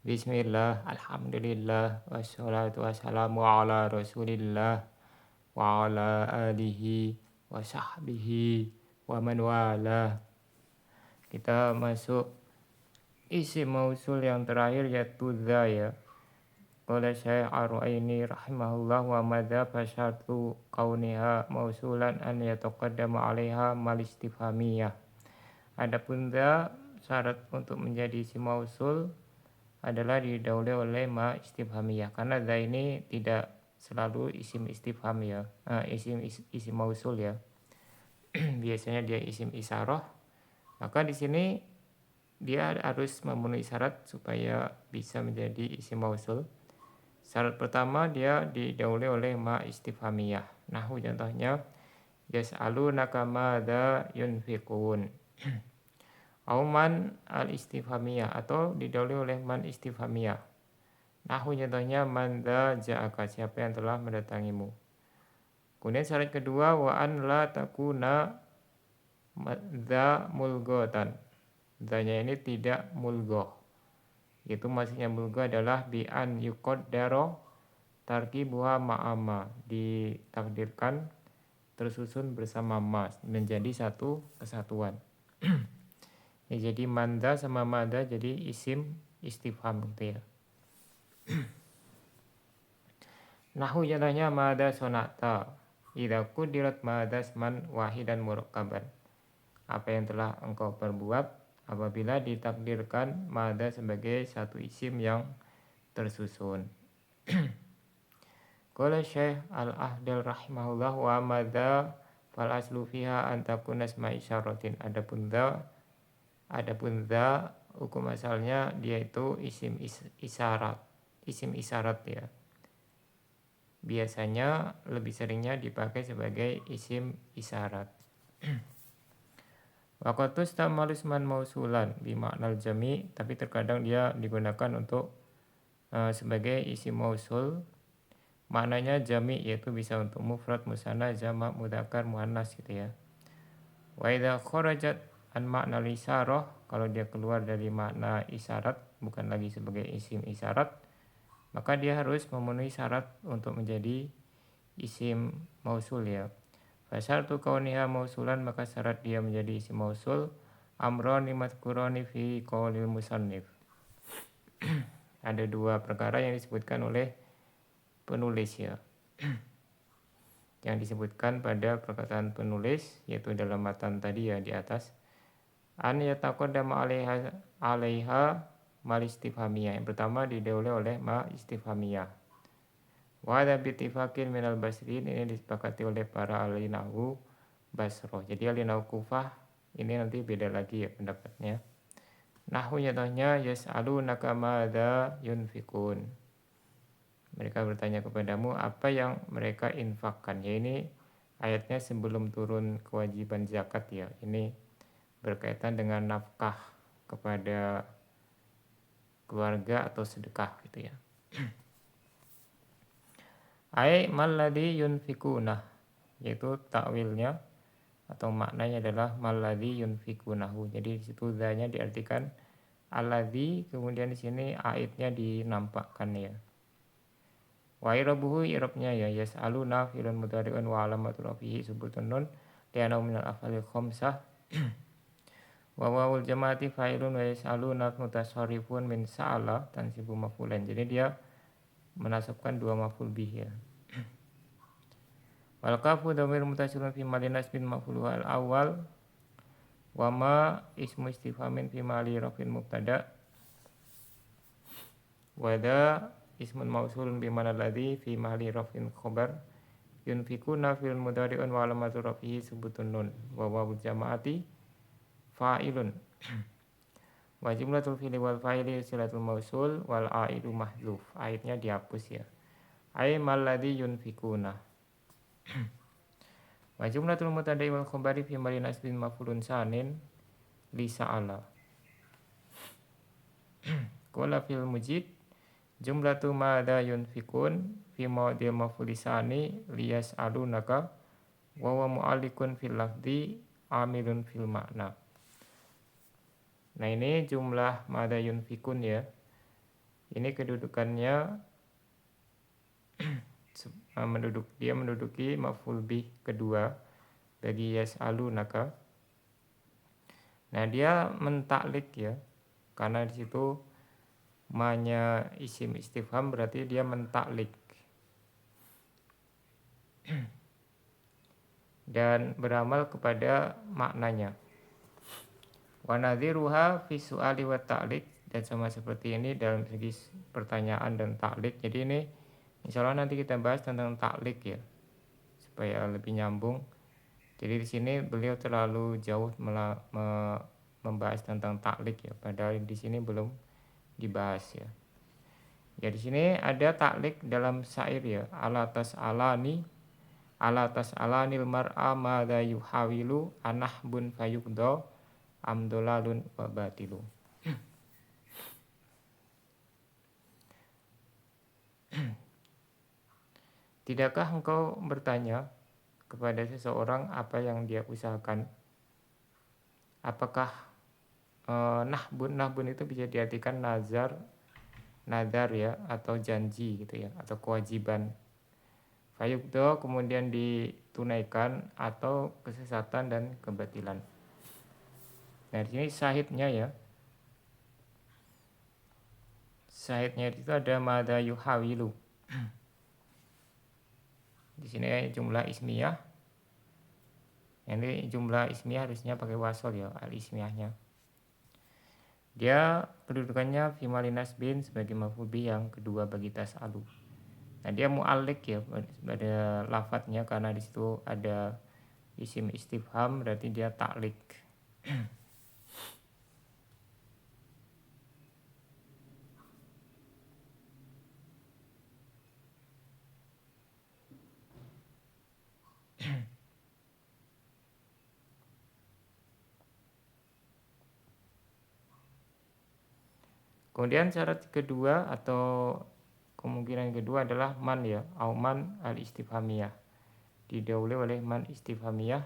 Bismillah, alhamdulillah, wassalatu wassalamu ala rasulillah wa ala alihi wa sahbihi wa man wala. Kita masuk isim mausul yang terakhir yaitu dha ya. Qala Syekh Ar-Ru'aini rahimahullah wa madza fasyartu kauniha mausulan an yataqaddama 'alaiha mal istifhamiyah. Adapun dha syarat untuk menjadi isim mausul adalah didahului oleh ma istifhamiyah, karena dha ini tidak selalu isim istifham ya, isim mausul ya. Biasanya dia isim isyarah. Maka di sini dia harus memenuhi syarat supaya bisa menjadi isim mausul. Syarat pertama dia didahului oleh ma istifhamiyah. Nahwu contohnya yas'alunaka madza yunfiqun. Auman al istifhamiyah atau didahului oleh man istifhamiyah. Nahwu contohnya man dza ja'aka, siapa yang telah mendatangimu. Kemudian syarat kedua wa an la takuna dza mulghatan. Dzanya ini tidak mulghah. Itu maksudnya mulghah adalah bi an yuqaddara tarkibuha ma'ama, ditakdirkan tersusun bersama mas menjadi satu kesatuan. Ya, jadi manda sama mada jadi isim istifham gitu ya. Nahwu contohnya mada sonata idza qudirat mada man wahidan murakkaban. Apa yang telah engkau perbuat apabila ditakdirkan mada sebagai satu isim yang tersusun. Qala Syekh Al-Ahdal rahimahullah wa mada fal aslu fiha an takuna isma isyaratin. Adapun dza hukum asalnya dia itu isim isyarat. Isim isyarat ya. Biasanya lebih seringnya dipakai sebagai isim isyarat. Waqatus tamalus man mausulan bimaknal jami, tapi terkadang dia digunakan untuk sebagai isim mausul. Maknanya jami, yaitu bisa untuk mufrad, musanna, jamak, mudzakkar, muannas gitu ya. Wa idza kharajat an makna isyarah, kalau dia keluar dari makna isyarat bukan lagi sebagai isim isyarat, maka dia harus memenuhi syarat untuk menjadi isim mausul ya. Fasyartu kauniha mausulan, maka syarat dia menjadi isim mausul amroni madhkuroni fi qaulil musannif. Ada dua perkara yang disebutkan oleh penulis ya. Yang disebutkan pada perkataan penulis, yaitu dalam matan tadi ya di atas, an yataqaddama 'alaiha mal istifhamiyah. Yang pertama didahului oleh ma istifhamiyah. Wa hadza bi ittifaqin minal basriin, ini disepakati oleh para ahli nahwu Basrah. Jadi ahli nahwu Kufah ini nanti beda lagi ya pendapatnya. Nahwu contohnya yas'alunaka madza yunfikun. Mereka bertanya kepadamu apa yang mereka infakkan. Ya, ini ayatnya sebelum turun kewajiban zakat ya. Ini berkaitan dengan nafkah kepada keluarga atau sedekah gitu ya. Ai malladzi yunfikuna, yaitu takwilnya atau maknanya adalah malladzi yunfikunahu. Jadi di situ dzanya diartikan alladzi, kemudian di sini aidnya dinampakkan ya. Wa irabuhu, irabnya ya yas'aluna filun mudhari'un wa alamatul rafihi subutun nun li'annahu minal af'alil khamsah. Wa wawul jamaati fa'ilun wa yas'aluna mutasarrifun min sa'ala tansibu maf'ulan. Jadi dia menasabkan dua maf'ul bih ya. Wal kafu dhamir mutasilun fi mali nasbin maf'ul al awal wa ma ismu istifhamin fi mali rafin mubtada wa da ismun mausulun bi mana ladzi fi mahli rafin khabar yunfikuna fil mudhari'un wa alamatu rafihi subutun nun wa wawul jamaati fa'ilun wa jumlatul fi'li wal fa'ili silatul mausul wal aidu mahdzuf. Aidnya dihapus ya. Ai mal ladzi yunfikuna. Wa jumlatul mubtada'i wal khabari fi mahli nasbin maf'ulun sanin li sa'ala. Qala fil mujid jumlatu madza yunfikun fi mawdil maf'ulisani liyas'alunaka wa huwa mu'allikun fil lafzi amilun fil makna. Nah, ini jumlah madza yunfikun ya. Ini kedudukannya dia menduduki maf'ul bih kedua bagi yas'alunaka. Nah, dia mentaklik ya. Karena di situ ma-nya isim istifham berarti dia mentaklik. Dan beramal kepada maknanya. Wa nadhiruha fi su'ali wa ta'lik, dan sama seperti ini dalam segi pertanyaan dan taklik. Jadi ini insyaallah nanti kita bahas tentang taklik ya, supaya lebih nyambung. Jadi di sini beliau terlalu jauh membahas tentang taklik ya, padahal di sini belum dibahas ya. Ya di sini ada taklik dalam syair ya, ala tas'alanil mar'a madza yuhawilu anahbun fayuqda amdolalun wa batilu. Tidakkah engkau bertanya kepada seseorang apa yang dia usahakan? Apakah nahbun itu bisa diartikan nadar ya, atau janji gitu ya, atau kewajiban. Fayuqda kemudian ditunaikan, atau kesesatan dan kebatilan. Nah, di sini syahidnya ya. Syahidnya itu ada madza yuhawilu. Di sini jumlah ismiyah. Ini jumlah ismiyah harusnya pakai wasol ya, al ismiyahnya. Dia kedudukannya fi mali nasbin sebagai maf'ul bih yang kedua bagi tas'alu. Nah, dia mu'allik ya pada lafadznya, karena di situ ada isim istifham berarti dia taklik. Kemudian syarat kedua atau kemungkinan kedua adalah man ya, auman al istifhamiyah. Didahului oleh man istifhamiyah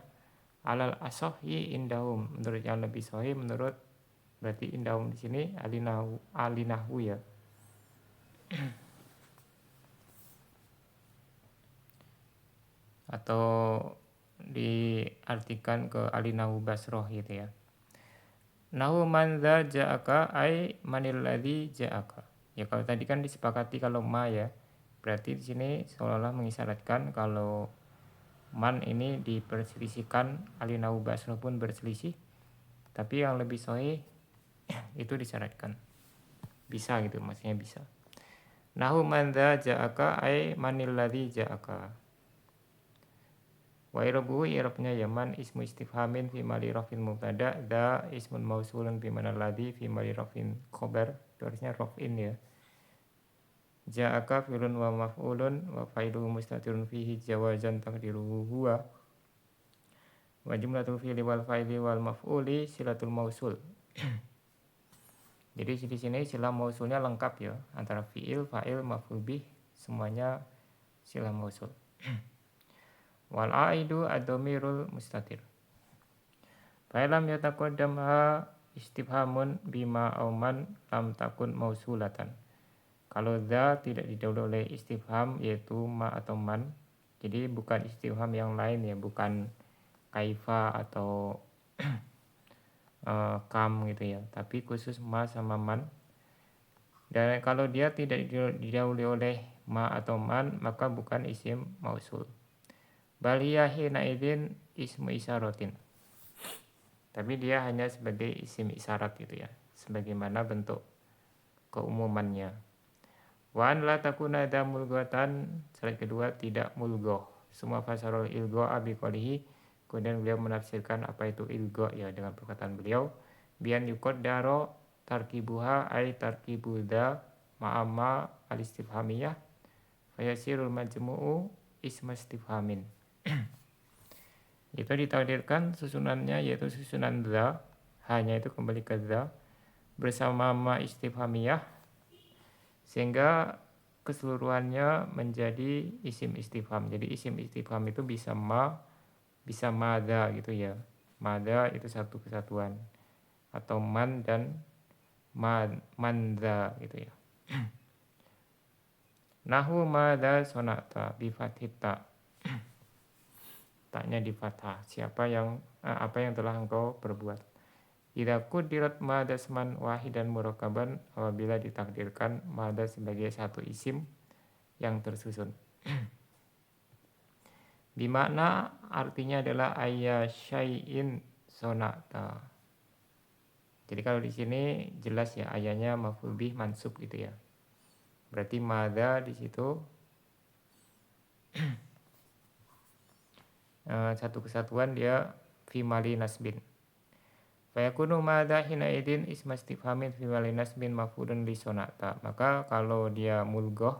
alal asohi indahum, menurut yang lebih sahih, menurut berarti indahum di sini alinahu ya. Atau diartikan ke alinahu basroh gitu ya. Nahu man dza ja'aka ai manil ladzi ja'aka. Ya kalau tadi kan disepakati kalau ma ya, berarti di sini seolah-olah mengisyaratkan kalau man ini diperselisihkan, alinahu basroh pun berselisih, tapi yang lebih sahih itu disyaratkan. Bisa gitu, maksudnya bisa. Nahu man dza ja'aka ai manil ladzi ja'aka. Wa irabuhu irabnya yaman ismu istifhamin fi mali rafin mubtada, da ismun mausulun fi manal ladzi fi mali rafin khobar. Itu harusnya rafin ya. Ja'aka fi'lun wa maf'ulun wa fa'iluhu mustatirun fihi jawazan taqdiruhu huwa. Wa jumlatul fi'li wal fa'ili wal maf'uli silatul mausul. Jadi di sini sila mausulnya lengkap ya, antara fi'il, fa'il, maf'ul bih semuanya sila mausul. Wal aidu ad-dhamirul mustatir. Fa'ilam yataqaddamha istifhamun bima auman lam takun mausulatan. Kalau dza tidak didahului oleh istifham yaitu ma atau man, jadi bukan istifham yang lain ya, bukan kaifa atau kam gitu ya, tapi khusus ma sama man. Dan kalau dia tidak didahului oleh ma atau man, maka bukan isim mausul. Baliyahi naidin ismu isyaratin. Tapi dia hanya sebagai isim isyarat gitu ya, sebagaimana bentuk keumumannya. Wa an la takuna da mulghatan, syarat kedua tidak mulghoh. Semua fasarul ilgho abi qalihi, kemudian beliau menafsirkan apa itu ilgho ya dengan perkataan beliau, bian yuqaddaro tarkibuha ay tarkibudha ma'amma al-istifhamiyah fayasirul majmu'u isma istifhamin. Itu ditakdirkan susunannya yaitu susunan dza, hanya itu kembali ke dza bersama ma istifhamiyah, sehingga keseluruhannya menjadi isim istifham. Jadi isim istifham itu bisa ma, bisa madza gitu ya. Madza itu satu kesatuan, atau man dan mandza gitu ya. Nahu madza sonata bi fathit ta. Taknya di fathah. Apa yang telah engkau perbuat. Idza qudirat madza isman wahidan murakaban, apabila ditakdirkan madza sebagai satu isim yang tersusun. Bimakna artinya adalah ayya syai'in sonata. Jadi kalau di sini jelas ya ayahnya maf'ul bih mansub gitu ya. Berarti madza di situ satu kesatuan dia fi mali nasbin. Fa yakunu madza hina idin isma istifhamin fi mali nasbin maf'ulun li sonata. Maka kalau dia mulghah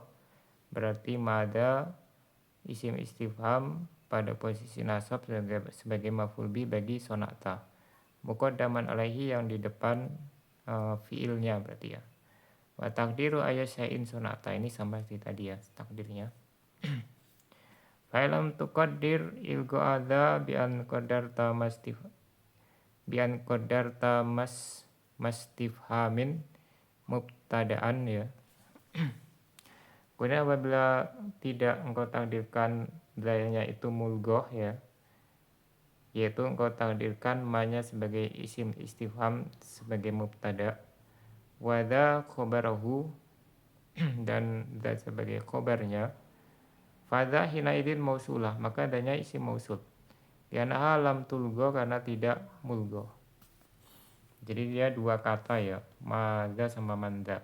berarti madza isim istifham pada posisi nasab sebagai maf'ul bih bagi sonata. Muqaddaman alaihi yang di depan fiilnya berarti ya. Wa takdiru ayyasya'in sonata, ini sama seperti tadi ya takdirnya. Fa'ilam tuqaddir ilga adha bi'an qadarta mastifhamin mubtada'an ya. Kemudian apabila tidak engkau takdirkan dayanya itu mulghah ya, yaitu engkau takdirkan ma-nya sebagai isim istifham sebagai mubtada, wada khobarahu dan sebagai khobarnya, fadha hina idin mausulah, maka adanya isim mausul. Karena lam tulgo, karena tidak mulgo. Jadi dia dua kata ya, madza sama manda.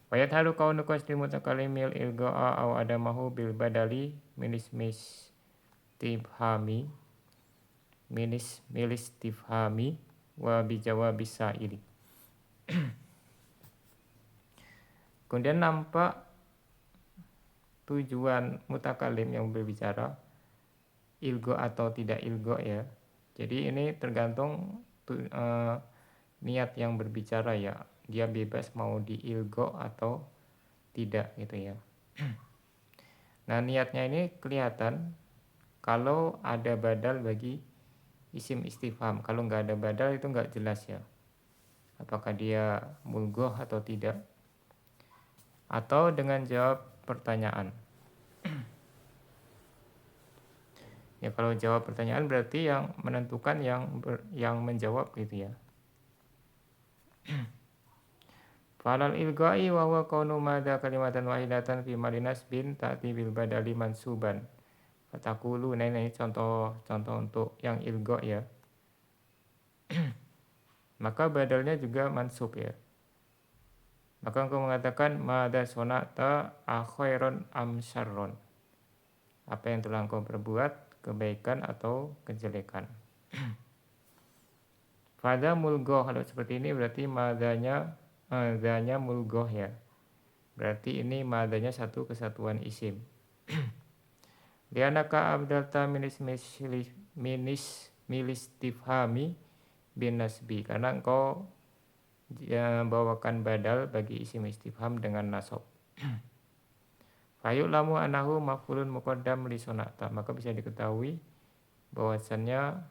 Wayat halu kaunu qasdi mutakalimil ilga'a aw adamahu bil badali milis tifhami wa bijawabis sa'ili. Kemudian nampak tujuan mutakalim yang berbicara ilgo atau tidak ilgo ya. Jadi ini tergantung niat yang berbicara ya. Dia bebas mau di ilgo atau tidak gitu ya. Nah niatnya ini kelihatan kalau ada badal bagi isim istifham. Kalau nggak ada badal itu nggak jelas ya. Apakah dia mulghah atau tidak. Atau dengan jawab pertanyaan. Ya kalau jawab pertanyaan berarti yang menentukan yang menjawab gitu ya. Falal ilga'i wa huwa kaunu madza kalimatan wahidatan fi mali nasbin ta'ti bil badali mansuban. Fatakulu, nah ini contoh untuk yang ilga ya. Maka badalnya juga mansub ya. Maka engkau mengatakan madza sonata akhairon am syarron. Apa yang telah engkau perbuat, kebaikan atau kejelekan. Fadha mulghah, kalau seperti ini berarti madzanya mulghah ya. Berarti ini madzanya satu kesatuan isim. Lianaka abdalta milistifhami bin nasbi, karena engkau bawakan badal bagi isim istifham dengan nasab. Fayuk lamu anahu maf'ulun muqaddam li sonata, maka bisa diketahui bahwasannya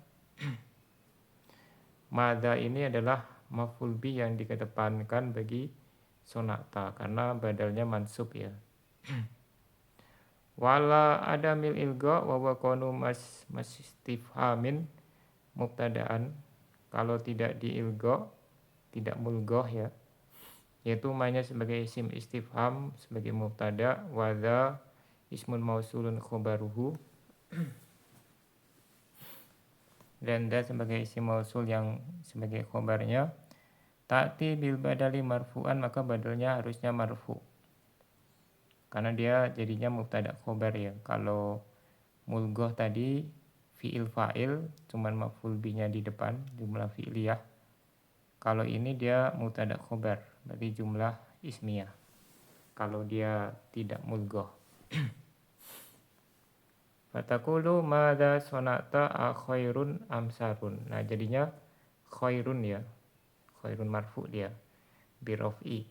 madza ini adalah maf'ul bi yang dikedepankan bagi sonata karena badalnya mansub ya. Wala adamil ilga wa huwa kaunu mastifhamin mubtada'an, kalau tidak diilga, tidak mulghah ya, yaitu mainnya sebagai isim istifham sebagai mubtada, wadha ismun mausulun khobaruhu, dan da sebagai isim mausul yang sebagai khobarnya, ta'ti bil badali marfu'an, maka badalnya harusnya marfu karena dia jadinya mubtada khobar ya. Kalau mulghah tadi fi'il fa'il cuman maf'ul binya di depan jumlah fi'liyah. Kalau ini dia mubtada khobar berarti jumlah ismiyah. Kalau dia tidak mulghah. Fatakulu madza sonata khairun amsarun. Nah jadinya khairun ya. Khairun marfu dia birof'i.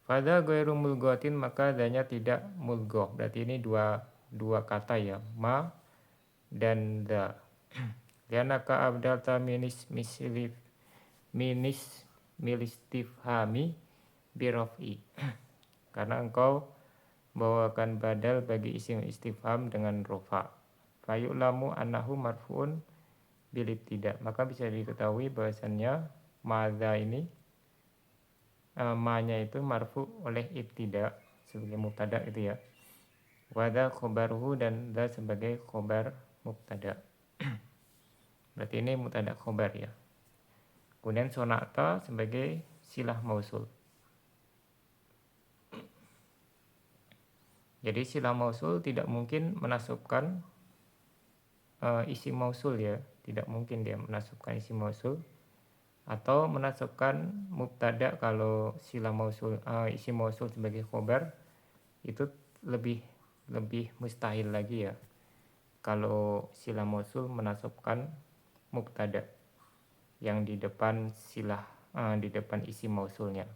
Fadha ghairu mulghatin, maka adanya tidak mulghah. Berarti ini dua kata ya, ma dan dha. Lianaka abdalta milistifhami biraf'i. Karena engkau bawakan badal bagi isim istifham dengan rofa. Fayu'lamu annahu marfu'un bil ibtida. Maka bisa diketahui bahwasannya madza ini ma-nya itu marfu oleh ibtida sebagai mubtada itu ya. Wada khobaruhu dan da sebagai khobar mubtada. Berarti ini mubtada khobar ya. Kemudian sonata sebagai silah mausul. Jadi silah mausul tidak mungkin menasubkan isim mausul ya, tidak mungkin dia menasubkan isim mausul atau menasubkan mubtada. Kalau silah mausul isim mausul sebagai khobar itu lebih mustahil lagi ya. Kalau silah mausul menasubkan mubtada yang di depan di depan isim mausulnya.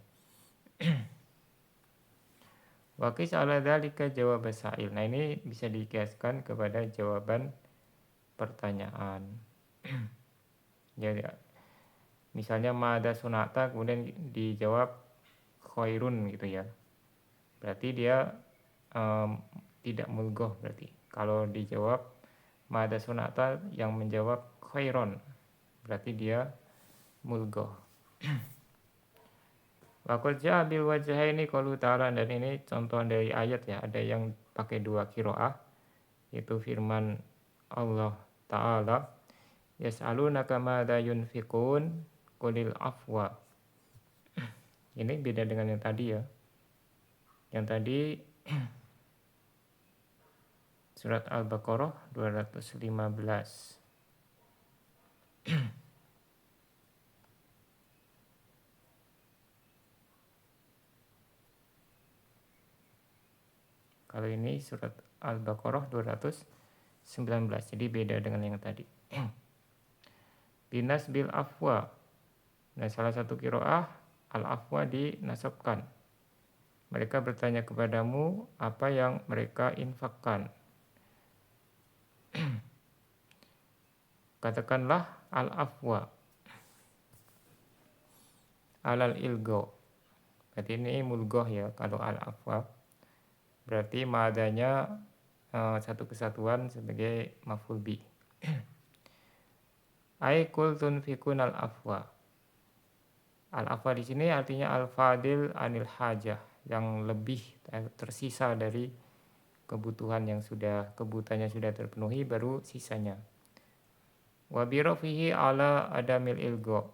Waqis ala dzalika jawab sa'il. Nah, ini bisa dikiaskan kepada jawaban pertanyaan. Jadi misalnya mada sunata kemudian dijawab khairun gitu ya. Berarti dia tidak mulgoh berarti. Kalau dijawab mada sunata yang menjawab khairon, berarti dia mulgoh. Wa qad ja'a bil wajhaini qaulu ta'ala, dan ini contoh dari ayat ya, ada yang pakai dua qiraah, yaitu firman Allah Ta'ala, yas'alunaka madza yunfiqun qulil afwa. Ini beda dengan yang tadi ya. Yang tadi surat Al-Baqarah 215. Kalau ini surat Al-Baqarah 219. Jadi beda dengan yang tadi. Binas bil afwa. Nah, salah satu qiraah al-afwa dinasabkan. Mereka bertanya kepadamu apa yang mereka infakkan. Katakanlah al-afwa alal ilgo. Berarti ini mulgoh ya kalau al-afwa. Berarti madanya satu kesatuan sebagai maf'ul bi. Ai kul tunfikun al-afwa. Al-afwa di sini artinya al-fadil anil hajah, yang lebih tersisa dari kebutuhannya sudah terpenuhi baru sisanya. Wa birofihi ala adamil ilgo.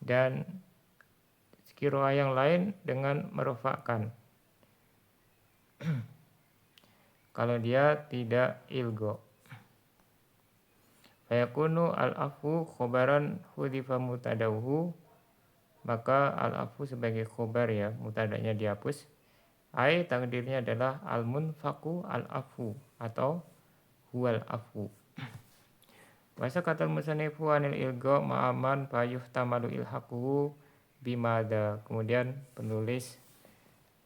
Dan qiraah yang lain dengan merofakkan kalau dia tidak ilgo. Fayakunu al-afu khobaran hudifa mutadauhu, maka al-afu sebagai khobar ya, mutadanya dihapus. Ai takdirnya adalah al-munfaku al-afu atau huwal afu. Wasa katal musanifu anil ilgo ma'aman payuh tamalu ilhaquhu bimada. Kemudian penulis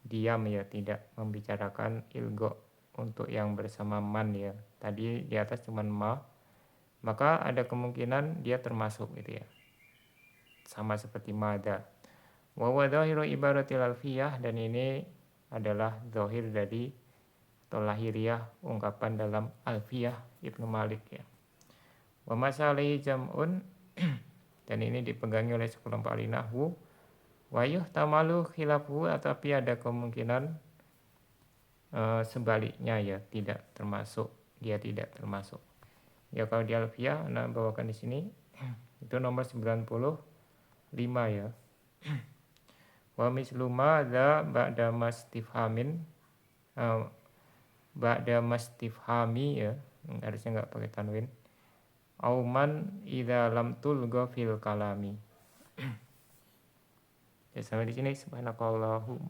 diam ya, tidak membicarakan ilgo untuk yang bersama man ya. Tadi di atas cuma ma, maka ada kemungkinan dia termasuk gitu ya, sama seperti mada. Wa wadhahiru ibaratil alfiyah, dan ini adalah zahir dari atau lahiriah ungkapan dalam alfiyah Ibnu Malik ya. Wa masalihi jam'un dan ini dipegangi oleh sekelompok ahli nahwu. Wayuh tamalu khilafu, tapi ada kemungkinan sebaliknya ya, tidak termasuk, dia tidak termasuk. Ya kalau di alfiyah Anda bawakan di sini itu nomor 95 ya. Wa mislu ma dza ba'da mastifhamin ba'da mastifhami ya, harusnya enggak pakai tanwin. Auman idza lam tulgha fil kalami. Ya, sampai di sini. Subhanakallahumma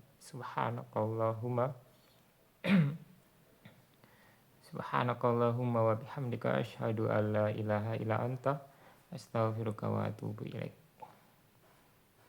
subhanakallahumma wa bihamdika asyhadu an la ilaha illa anta astaghfiruka wa atubu ilaik.